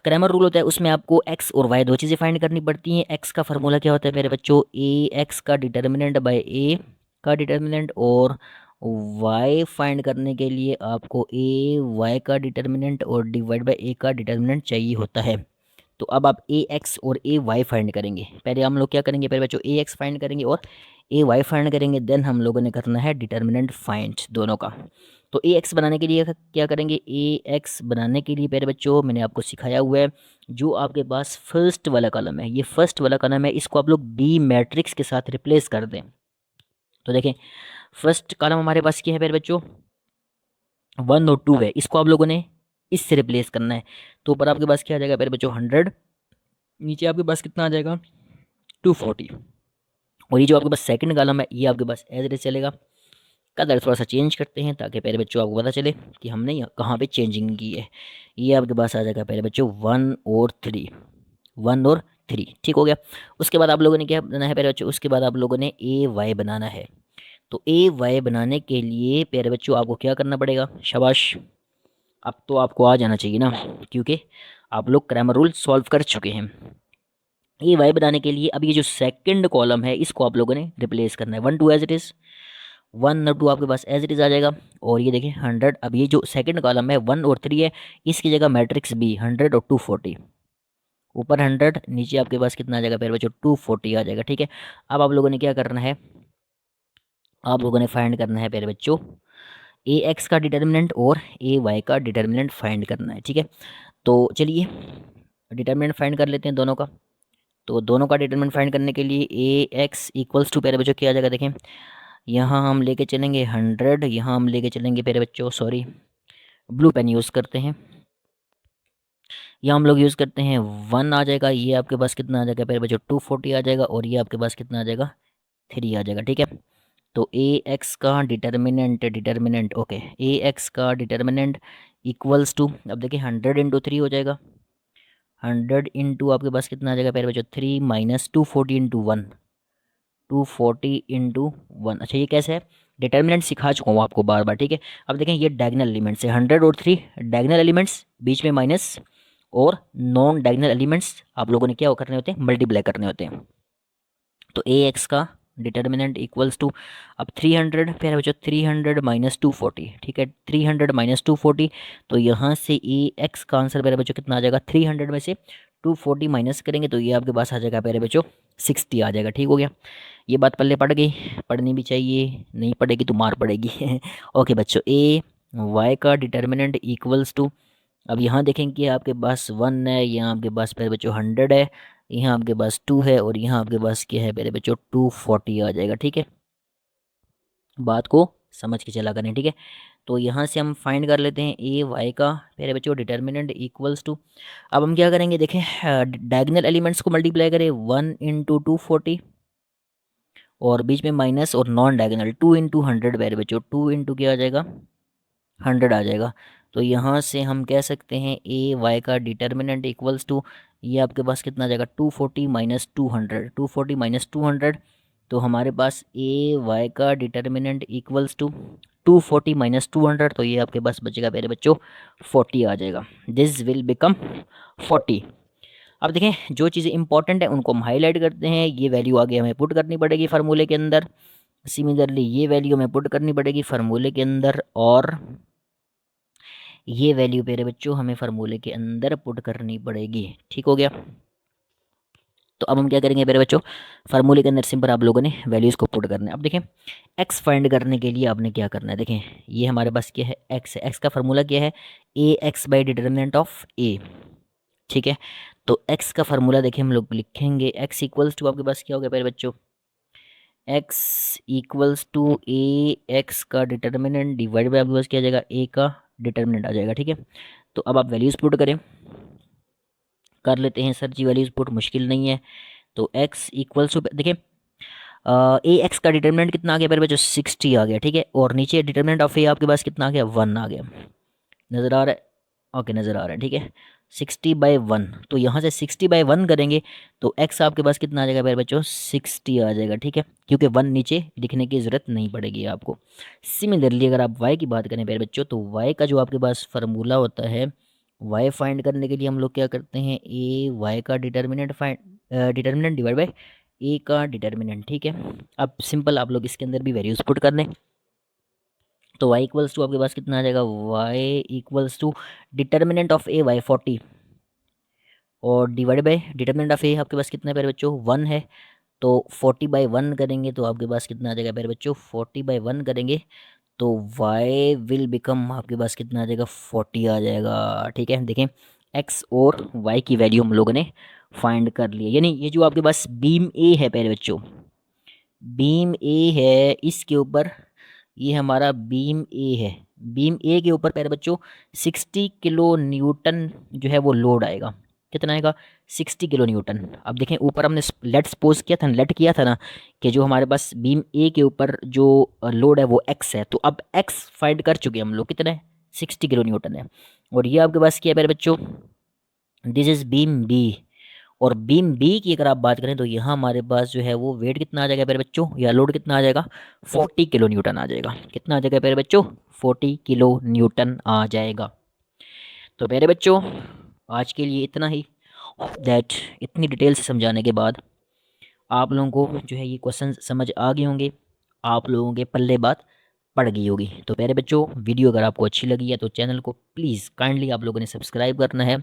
क्रैमर रूल होता है उसमें आपको x और y दो चीज़ें फाइंड करनी पड़ती हैं। x का फार्मूला क्या होता है मेरे बच्चों, ए एक्स का डिटर्मिनेंट बाय ए का डिटर्मिनेंट, और y फाइंड करने के लिए आपको ए y का डिटर्मिनेंट और डिवाइड बाय ए का डिटर्मिनेंट चाहिए होता है। तो अब आप ए एक्स और ए वाई फाइंड करेंगे, पहले हम लोग क्या करेंगे पहले बच्चों, ए एक्स फाइंड करेंगे और ए वाई फाइंड करेंगे, देन हम लोगों ने करना है डिटर्मिनेंट फाइंड दोनों का। तो ए एक्स बनाने के लिए क्या करेंगे, ए एक्स बनाने के लिए पहले बच्चों मैंने आपको सिखाया हुआ है, जो आपके पास फर्स्ट वाला कॉलम है, ये फर्स्ट वाला कॉलम है, इसको आप लोग बी मैट्रिक्स के साथ रिप्लेस कर दें। तो देखें फर्स्ट कॉलम हमारे पास क्या है पहले बच्चों, 1 और 2 है, इसको आप लोगों ने इससे रिप्लेस करना है। तो ऊपर आपके पास क्या आ जाएगा पहले बच्चों 100, नीचे आपके पास कितना आ जाएगा 240, और ये जो आपके पास सेकंड कॉलम है ये आपके पास एज इट इज चलेगा। कलर थोड़ा सा चेंज करते हैं ताकि पहले बच्चों आपको पता चले कि हमने कहाँ पे चेंजिंग की है। ये आपके पास आ जाएगा पहले बच्चों 1 और 3, 1 और 3। ठीक हो गया, उसके बाद आप लोगों ने क्या बनाना है पहले बच्चों, उसके बाद आप लोगों ने ए वाई बनाना है। तो ए वाई बनाने के लिए प्यारे बच्चों आपको क्या करना पड़ेगा, शाबाश, अब तो आपको आ जाना चाहिए ना, क्योंकि आप लोग क्रैमर रूल सॉल्व कर चुके हैं। ये वाई बनाने के लिए अब ये जो सेकंड कॉलम है इसको आप लोगों ने रिप्लेस करना है, 1 2 एज इट इज़, 1 और 2 आपके पास एज इट इज़ आ जाएगा। और ये देखिए 100, अब ये जो सेकंड कॉलम है 1 और 3 है, इसकी जगह मैट्रिक्स बी 100 और 240, ऊपर 100, नीचे आपके पास कितना आ जाएगा प्यारे बच्चों, 240 आ जाएगा। ठीक है, अब आप लोगों ने क्या करना है, आप लोगों ने फाइंड करना है प्यारे बच्चों ए एक्स का डिटर्मिनेंट और ए वाई का डिटर्मिनेंट फाइंड करना है। ठीक है, तो चलिए डिटर्मिनेंट फाइंड कर लेते हैं दोनों का। तो दोनों का डिटरमिनेंट फाइंड करने के लिए ए एक्स इक्वल्स टू प्यारे बच्चों क्या आ जाएगा, देखें यहाँ हम लेके चलेंगे 100, यहाँ हम लेके चलेंगे प्यारे बच्चों, सॉरी ब्लू पेन यूज़ करते हैं, यहाँ हम लोग यूज़ करते हैं 1 आ जाएगा, ये आपके पास कितना आ जाएगा प्यारे बच्चों 240 आ जाएगा, और ये आपके पास कितना आ जाएगा 3 आ जाएगा। ठीक है, तो ए एक्स का डिटर्मिनेंट डिटर्मिनेंट ओके, ए एक्स का डिटर्मिनेंट इक्वल्स टू, अब देखिए 100 × 3 हो जाएगा, 100 आपके पास कितना आ जाएगा प्यारे बच्चों 3 माइनस 240 × 1, 240 × 1। अच्छा ये कैसे है, डिटर्मिनेंट सिखा चुका हूँ आपको बार बार। ठीक है, अब देखें ये डायगोनल एलिमेंट्स है, 100 और 3 डायगोनल एलिमेंट्स, बीच में माइनस, और नॉन डायगोनल एलिमेंट्स आप लोगों ने क्या करने होते हैं, मल्टीप्लाई करने होते हैं। तो ए एक्स का डिटर्मिनेंट इक्वल्स टू, अब 300 प्यारे बच्चों 300 माइनस 240, ठीक है 300 माइनस 240, तो यहाँ से ए एक्स का आंसर प्यारे बच्चों कितना आ जाएगा, 300 में से 240 माइनस करेंगे तो ये आपके पास आ जाएगा प्यारे बच्चों 60 आ जाएगा। ठीक हो गया, ये बात पल्ले पड़ गई, पढ़नी भी चाहिए, नहीं पड़ेगी तो मार पड़ेगी ओके बच्चों, ए वाई का डिटर्मिनेंट इक्वल्स टू, अब यहाँ देखें कि आपके पास 1 है, यहाँ आपके पास प्यारे बच्चों 100 है, यहाँ आपके पास 2 है, और यहाँ आपके पास क्या है प्यारे बच्चों 240 आ जाएगा। ठीक है, बात को समझ के चला करें। ठीक है, तो यहाँ से हम फाइंड कर लेते हैं ए वाई का प्यारे बच्चों डिटर्मिनेंट इक्वल्स टू, अब हम क्या करेंगे देखें, डायगोनल एलिमेंट्स को मल्टीप्लाई करें 1 × 240, और बीच में माइनस, और नॉन डायगोनल 2 × 100 प्यारे बच्चों 2 इंटू क्या आ जाएगा 100 आ जाएगा। तो यहाँ से हम कह सकते हैं ए वाई का डिटर्मिनेंट इक्वल्स टू, ये आपके पास कितना आ जाएगा 240 माइनस 200, 240 माइनस 200, तो हमारे पास ए वाई का डिटर्मिनेंट इक्वल्स टू 240 माइनस 200, तो ये आपके पास बचेगा मेरे बच्चों 40 आ जाएगा, दिस विल बिकम 40। अब देखें जो चीज़ें इंपॉर्टेंट है उनको हम हाईलाइट करते हैं, ये वैल्यू आगे हमें पुट करनी पड़ेगी फार्मूले के अंदर, सिमिलरली ये वैल्यू हमें पुट करनी पड़ेगी फार्मूले के अंदर, और ये वैल्यू मेरे बच्चों हमें फार्मूले के अंदर पुट करनी पड़ेगी। ठीक हो गया, तो अब हम क्या करेंगे मेरे बच्चों, फार्मूले के अंदर सिंपल आप लोगों ने वैल्यूज़ को पुट करना है। अब देखें एक्स फाइंड करने के लिए आपने क्या करना है, देखें ये हमारे पास क्या है एक्स है, एक्स का फार्मूला क्या है ए एक्स बाई डिटर्मिनेंट ऑफ ए। ठीक है, तो एक्स का फार्मूला देखिए हम लोग लिखेंगे, एक्स इक्वल्स टू आपके पास क्या हो गया मेरे बच्चों, x equals to A x का डिटर्मिनेंट डिवाइड बाई आपके पास क्या आ जाएगा ए का डिटर्मिनेंट आ जाएगा। ठीक है, तो अब आप वैल्यूज़ पुट करें, कर लेते हैं सर जी वैल्यूज़ पुट, मुश्किल नहीं है। तो x इक्वल्स टू देखिए ए एक्स का डिटर्मिनेंट कितना आ गया मेरे बच्चों 60 आ गया। ठीक है, और नीचे डिटर्मिनेंट ऑफ ए आपके पास कितना आ गया 1 आ गया, नज़र आ रहा है, ओके नज़र आ रहा है। ठीक है, 60/1, तो यहाँ से 60/1 करेंगे तो x आपके पास कितना आ जाएगा मेरे बच्चों 60 आ जाएगा। ठीक है, क्योंकि 1 नीचे लिखने की ज़रूरत नहीं पड़ेगी आपको। सिमिलरली अगर आप y की बात करें मेरे बच्चों, तो y का जो आपके पास फार्मूला होता है, y फाइंड करने के लिए हम लोग क्या करते हैं, ए वाई का डिटर्मिनेंट डिटर्मिनेंट डिवाइड बाई ए का डिटर्मिनेंट। ठीक है, अब सिंपल आप लोग इसके अंदर भी वैल्यूज पुट कर लें, तो y इक्वल्स टू आपके पास कितना आ जाएगा, y equals to determinant of A y 40, और divide by determinant of A आपके पास कितना है मेरे बच्चों 1 है, तो 40/1 करेंगे तो आपके पास कितना आ जाएगा मेरे बच्चों 40/1 करेंगे तो y विल बिकम आपके पास कितना आ जाएगा 40 आ जाएगा। ठीक है, देखें x और y की वैल्यू हम लोगों ने फाइंड कर ली है, यानी ये जो आपके पास बीम ए है मेरे बच्चों, बीम ए है इसके ऊपर, ये हमारा बीम ए है, बीम ए के ऊपर मेरे बच्चों 60 किलो न्यूटन जो है वो लोड आएगा, कितना आएगा 60 किलो न्यूटन। अब देखें ऊपर हमने लेट सपोज किया था, लेट किया था ना कि जो हमारे पास बीम ए के ऊपर जो लोड है वो एक्स है, तो अब एक्स फाइंड कर चुके हम लोग, कितना है 60 किलो न्यूटन है, और ये आपके पास क्या है मेरे बच्चों, दिस इज बीम बी, और बीम बी की अगर आप बात करें तो यहाँ हमारे पास जो है वो वेट कितना आ जाएगा मेरे बच्चों, या लोड कितना आ जाएगा 40 किलो न्यूटन आ जाएगा, कितना आ जाएगा मेरे बच्चों 40 किलो न्यूटन आ जाएगा। तो मेरे बच्चों आज के लिए इतना ही, दैट इतनी डिटेल से समझाने के बाद आप लोगों को जो है ये क्वेश्चन समझ आ गए होंगे, आप लोगों के पल्ले बात पड़ गई होगी। तो प्यारे बच्चों, वीडियो अगर आपको अच्छी लगी है तो चैनल को प्लीज़ काइंडली आप लोगों ने सब्सक्राइब करना है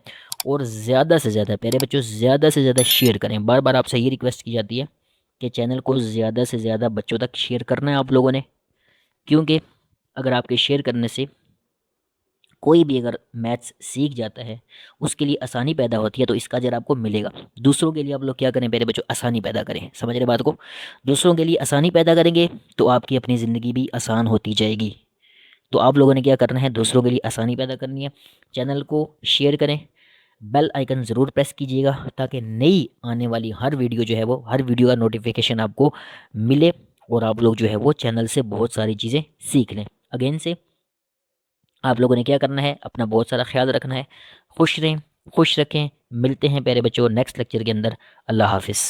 और ज़्यादा से ज़्यादा प्यारे बच्चों ज़्यादा से ज़्यादा शेयर करें। बार बार आपसे ये रिक्वेस्ट की जाती है कि चैनल को ज़्यादा से ज़्यादा बच्चों तक शेयर करना है आप लोगों ने, क्योंकि अगर आपके शेयर करने से कोई भी अगर मैथ्स सीख जाता है उसके लिए आसानी पैदा होती है, तो इसका अजर आपको मिलेगा। दूसरों के लिए आप लोग क्या करें प्यारे बच्चों, आसानी पैदा करें। समझ रहे बात को? दूसरों के लिए आसानी पैदा करेंगे तो आपकी अपनी ज़िंदगी भी आसान होती जाएगी। तो आप लोगों ने क्या करना है, दूसरों के लिए आसानी पैदा करनी है। चैनल को शेयर करें, बेल आइकन ज़रूर प्रेस कीजिएगा ताकि नई आने वाली हर वीडियो जो है वो हर वीडियो का नोटिफिकेशन आपको मिले और आप लोग जो है वो चैनल से बहुत सारी चीज़ें सीख लें। अगेन से आप लोगों ने क्या करना है, अपना बहुत सारा ख्याल रखना है। खुश रहें, खुश रखें। मिलते हैं प्यारे बच्चों नेक्स्ट लेक्चर के अंदर। अल्लाह हाफिज़।